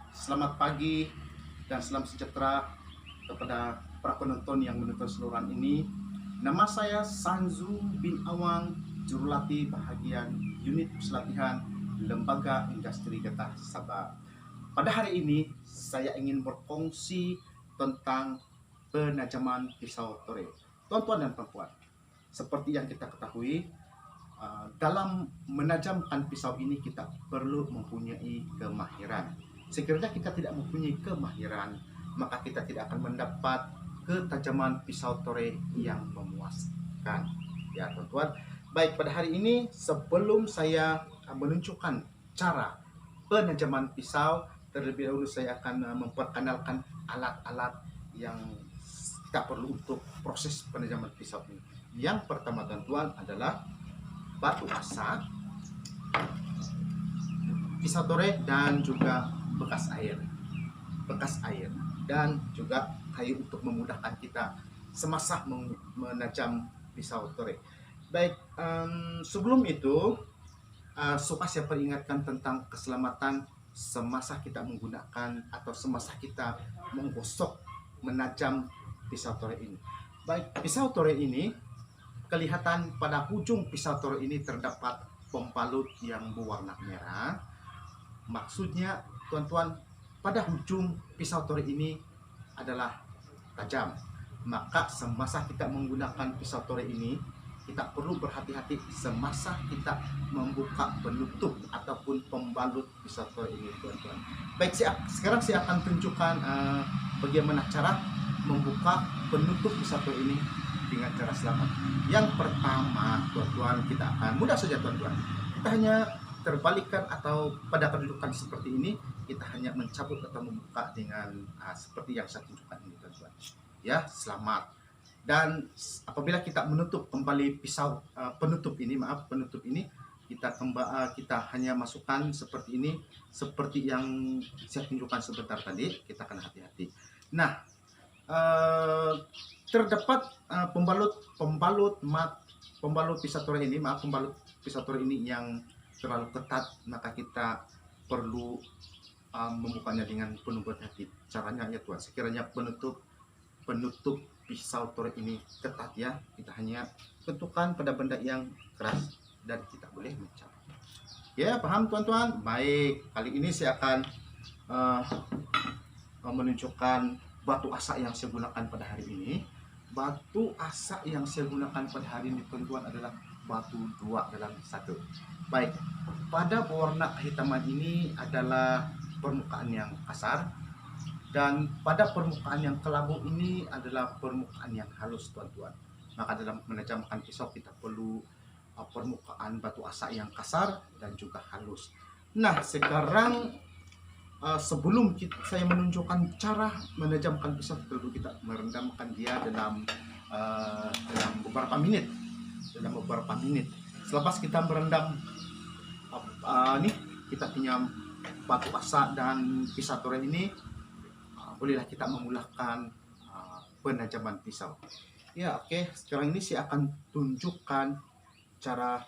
Selamat pagi dan salam sejahtera kepada para penonton yang menonton saluran ini. Nama saya Sanzu bin Awang, jurulatih bahagian unit pelatihan Lembaga Industri Getah Sabah. Pada hari ini saya ingin berkongsi tentang penajaman pisau tore. Tuan-tuan dan puan-puan, seperti yang kita ketahui, dalam menajamkan pisau ini kita perlu mempunyai kemahiran. Sekiranya kita tidak mempunyai kemahiran, maka kita tidak akan mendapat ketajaman pisau tore yang memuaskan. Ya tuan-tuan, baik, pada hari ini sebelum saya menunjukkan cara penajaman pisau, terlebih dahulu saya akan memperkenalkan alat-alat yang kita perlu untuk proses penajaman pisau ini. Yang pertama tuan-tuan adalah batu asa, pisau tore, dan juga bekas air, dan juga kayu untuk memudahkan kita semasa menajam pisau tore. Baik, sebelum itu suka saya peringatkan tentang keselamatan semasa kita menggunakan atau semasa kita menggosok menajam pisau tore ini. Baik, pisau tore ini kelihatan pada ujung pisau tore ini terdapat pembalut yang berwarna merah. Maksudnya tuan-tuan, pada ujung pisau tore ini adalah tajam. Maka semasa kita menggunakan pisau tore ini, kita perlu berhati-hati semasa kita membuka penutup ataupun pembalut pisau tore ini, tuan-tuan. Baik, sekarang saya akan tunjukkan bagaimana cara membuka penutup pisau tore ini dengan cara selamat. Yang pertama, tuan-tuan, kita akan mudah saja, tuan-tuan. Kita hanya terbalikkan atau pada kedudukan seperti ini, kita hanya mencabut atau membuka dengan seperti yang saya tunjukkan ini, tuan-tuan. Ya, selamat. Dan apabila kita menutup kembali pisau penutup ini, kita hanya masukkan seperti ini, seperti yang saya tunjukkan sebentar tadi. Kita akan hati-hati. Nah, terdapat pembalut pisau tore ini, pembalut pisau tore ini yang terlalu ketat, maka kita perlu membukanya dengan penuh hati. Caranya ya tuan, sekiranya penutup pisau tore ini ketat ya, kita hanya tentukan pada benda yang keras dan kita boleh mencabut. Ya, paham tuan-tuan? Baik, kali ini saya akan menunjukkan batu asa yang saya gunakan pada hari ini. Batu asa yang saya gunakan pada hari ini, tuan-tuan, adalah batu 2 dalam 1. Baik, pada warna kehitaman ini adalah permukaan yang kasar, dan pada permukaan yang kelabu ini adalah permukaan yang halus, tuan-tuan. Maka dalam menajamkan pisau kita perlu permukaan batu asa yang kasar dan juga halus. Nah, sekarang sebelum saya menunjukkan cara menajamkan pisau, perlu kita merendamkan dia dalam beberapa menit. Selepas kita merendam kita pinjam batu asa dan pisau tore ini, bolehlah kita memulihkan penajaman pisau. Ya, oke. Sekarang ini saya akan tunjukkan cara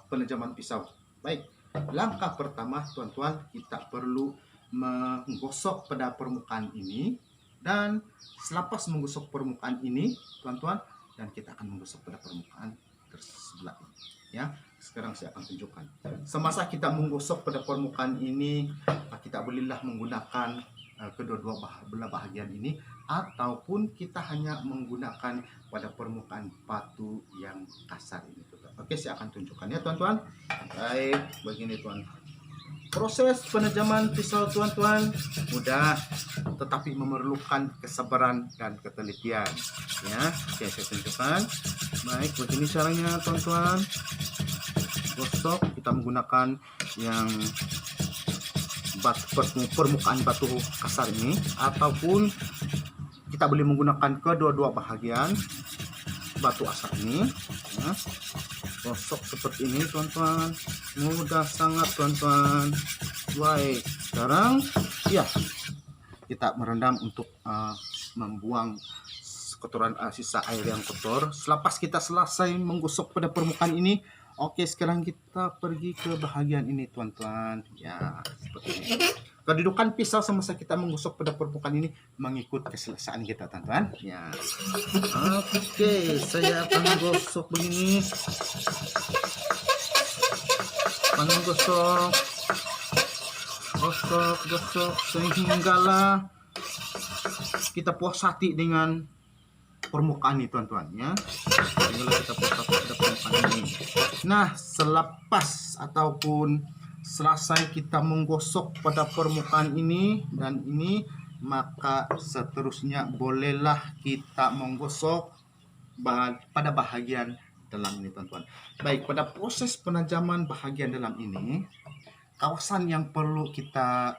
penajaman pisau. Baik, langkah pertama, tuan-tuan, kita perlu menggosok pada permukaan ini, dan selepas menggosok permukaan ini, tuan-tuan, dan kita akan menggosok pada permukaan sebelah ini. Ya, sekarang saya akan tunjukkan. Semasa kita menggosok pada permukaan ini, kita bolehlah menggunakan kedua-dua belah bahagian ini, ataupun kita hanya menggunakan pada permukaan batu yang kasar ini, tuan-tuan. Oke, saya akan tunjukkan ya, tuan-tuan. Baik, begini, tuan. Proses penajaman pisau, tuan-tuan, mudah, tetapi memerlukan kesabaran dan ketelitian. Ya, oke, saya tunjukkan. Baik, begini caranya, tuan-tuan. Gosok, kita menggunakan yang permukaan batu kasar ini, ataupun kita boleh menggunakan kedua-dua bahagian batu asa ini. Ya, gosok seperti ini, tuan-tuan. Mudah sangat, tuan-tuan. Baik, sekarang ya kita merendam untuk membuang kotoran, sisa air yang kotor. Selepas kita selesai menggosok pada permukaan ini, oke, sekarang kita pergi ke bahagian ini, tuan-tuan. Ya, seperti ini. kedudukan pisau semasa kita menggosok pada permukaan ini mengikut keselesaan kita, teman-teman. Ya. Oke, saya akan gosok begini. Gosok sehinggalah kita puas hati dengan permukaan ini, teman-teman, ya. Sehinggalah kita puas hati pada permukaan ini. Nah, selepas ataupun selesai kita menggosok pada permukaan ini dan ini, maka seterusnya bolehlah kita menggosok pada bahagian dalam ini, teman-teman. Baik, pada proses penajaman bahagian dalam ini, kawasan yang perlu kita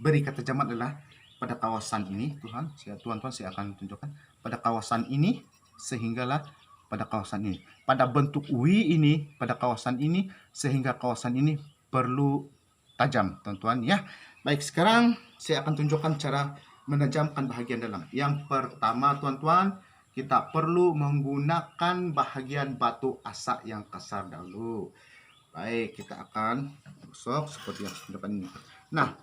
beri ketajaman adalah pada kawasan ini, Tuhan-tuan, saya akan tunjukkan pada kawasan ini sehinggalah pada kawasan ini. Pada bentuk W ini, pada kawasan ini sehingga kawasan ini perlu tajam, teman-tuan, ya. Baik, sekarang saya akan tunjukkan cara menajamkan bahagian dalam. Yang pertama, teman-tuan, kita perlu menggunakan bahagian batu asak yang kasar dahulu. Baik, kita akan gosok seperti yang di depan ini. Nah,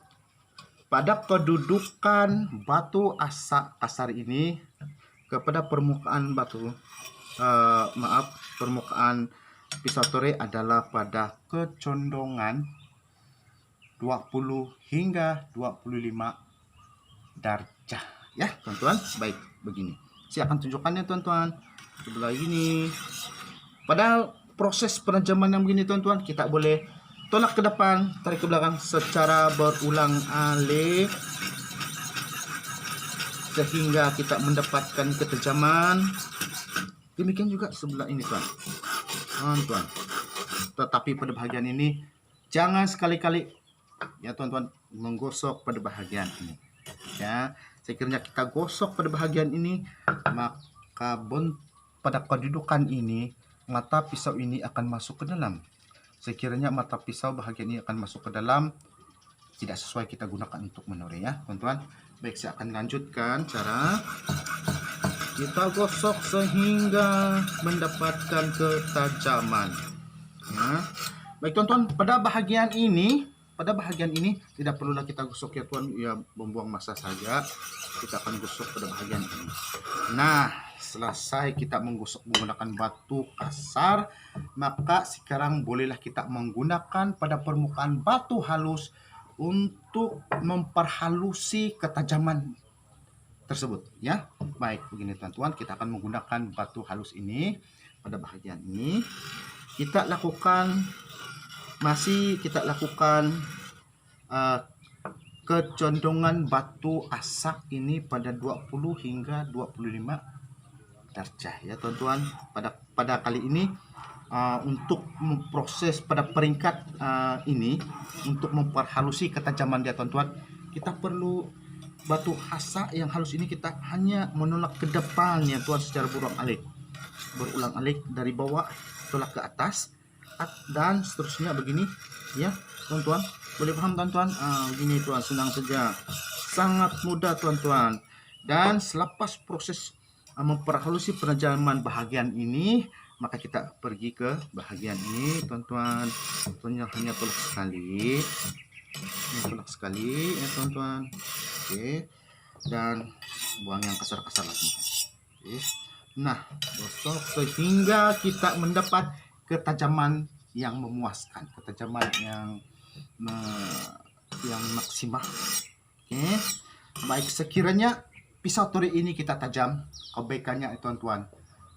pada kedudukan batu asak kasar ini kepada permukaan permukaan pisau tore adalah pada kecondongan 20 hingga 25 darjah, ya, teman-tuan. Baik, begini. Saya akan tunjukkannya, teman-tuan. Sebelah ini. Pada proses penajaman yang begini, teman-tuan, kita boleh tolak ke depan, tarik ke belakang secara berulang-alik sehingga kita mendapatkan ketajaman. Demikian juga sebelah ini, teman-tuan. Tetapi pada bahagian ini jangan sekali-kali, ya, teman-tuan, menggosok pada bahagian ini. Ya, sekiranya kita gosok pada bahagian ini, maka pada kedudukan ini mata pisau ini akan masuk ke dalam. Sekiranya mata pisau bahagian ini akan masuk ke dalam, tidak sesuai kita gunakan untuk menore, ya, teman-tuan. Baik, saya akan lanjutkan cara kita gosok sehingga mendapatkan ketajaman, ya. Baik, teman-tuan, pada bahagian ini tidak perlulah kita gosok, ya, tuan, ya, membuang masa saja. Kita akan gosok pada bahagian ini. Nah, selesai kita menggosok menggunakan batu kasar, maka sekarang bolehlah kita menggunakan pada permukaan batu halus untuk memperhalusi ketajaman tersebut, ya. Baik, begini, teman-tuan, kita akan menggunakan batu halus ini pada bahagian ini. Kita lakukan kecondongan batu asak ini pada 20 hingga 25 darjah, ya, teman-tuan. Pada kali ini untuk memproses pada peringkat ini untuk memperhalusi ketajaman dia, teman-tuan, kita perlu batu asak yang halus ini kita hanya menolak ke depan, ya, tuan, secara berulang-alik dari bawah tolak ke atas dan seterusnya begini, ya, teman-tuan. Boleh paham, teman-tuan? Begini, tuan, senang saja, sangat mudah, teman-tuan. Dan selepas proses memperhalusi penajaman bahagian ini, maka kita pergi ke bahagian ini, teman-tuan. Hanya tolak sekali, ya, teman-tuan. Oke, dan buang yang kasar-kasar lagi. Oke. Nah, gosok sehingga kita mendapat ketajaman yang memuaskan, ketajaman yang maksimal. Oke. Baik, sekiranya pisau tore ini kita tajam, kebaikannya, teman-tuan,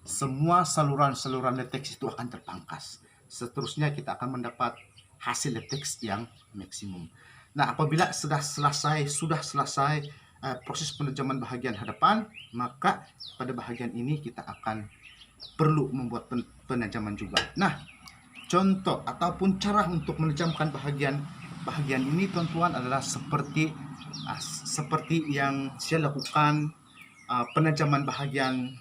semua saluran latex itu akan terpangkas. Seterusnya kita akan mendapat hasil latex yang maksimum. Nah, apabila sudah selesai proses penajaman bahagian hadapan, maka pada bahagian ini kita akan perlu membuat penajaman juga. Nah, contoh ataupun cara untuk menajamkan bahagian ini, teman-tuan, adalah seperti yang saya lakukan penajaman bahagian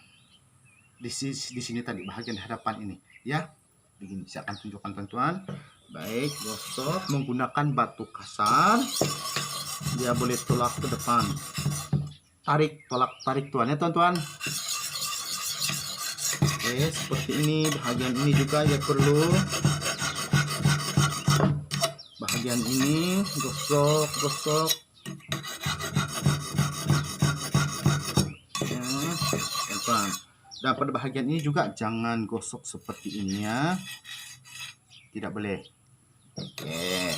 di sini tadi, bahagian hadapan ini, ya. Begini, saya akan tunjukkan, teman-tuan. Baik, gosok menggunakan batu kasar. Dia boleh tolak ke depan. Tarik, tuan, ya, teman-tuan. Oke, seperti ini. Bahagian ini juga ya perlu. bagian ini gosok ya, teman-teman. Dan pada bagian ini juga jangan gosok seperti ini ya, tidak boleh. Oke.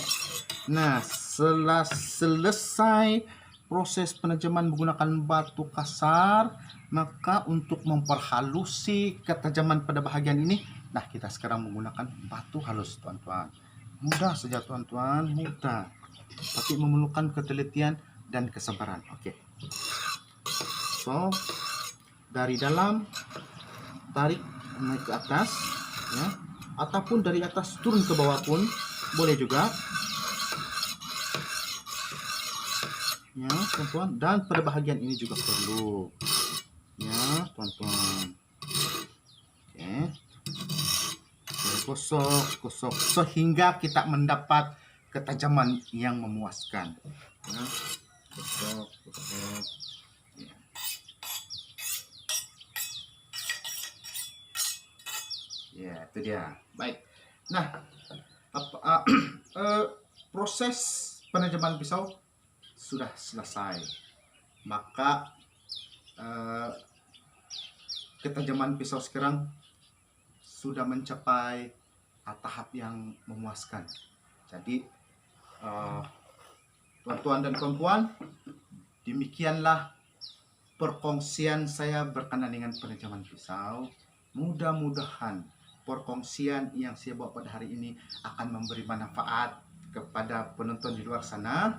Nah, setelah selesai proses penajaman menggunakan batu kasar, maka untuk memperhalusi ketajaman pada bagian ini, nah kita sekarang menggunakan batu halus, teman-teman. Mudah saja, teman-teman, mudah. Tapi memerlukan ketelitian dan kesabaran. Oke. So, dari dalam tarik naik ke atas, ya, ataupun dari atas turun ke bawah pun boleh juga. Ya, teman-teman, dan pada bahagian ini juga perlu. Ya, teman-teman. Oke. Gosok sehingga kita mendapat ketajaman yang memuaskan. Ya, gosok. Ya. Ya, itu dia. Baik. Nah, proses penajaman pisau sudah selesai. Maka ketajaman pisau sekarang sudah mencapai tahap yang memuaskan. Jadi tuan-tuan dan kawan-kawan, demikianlah perkongsian saya berkenaan dengan penajaman pisau. Mudah-mudahan perkongsian yang saya bawa pada hari ini akan memberi manfaat kepada penonton di luar sana,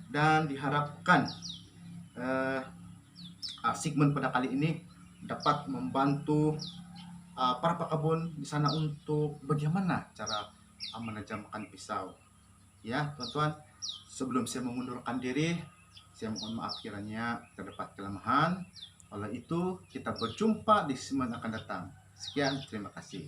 dan diharapkan segmen pada kali ini dapat membantu para pekebun di sana untuk bagaimana cara menajamkan pisau. Ya, teman-teman, sebelum saya mengundurkan diri, saya mohon maaf kiranya terdapat kelemahan. Oleh itu, kita berjumpa di segmen akan datang. Sekian, terima kasih.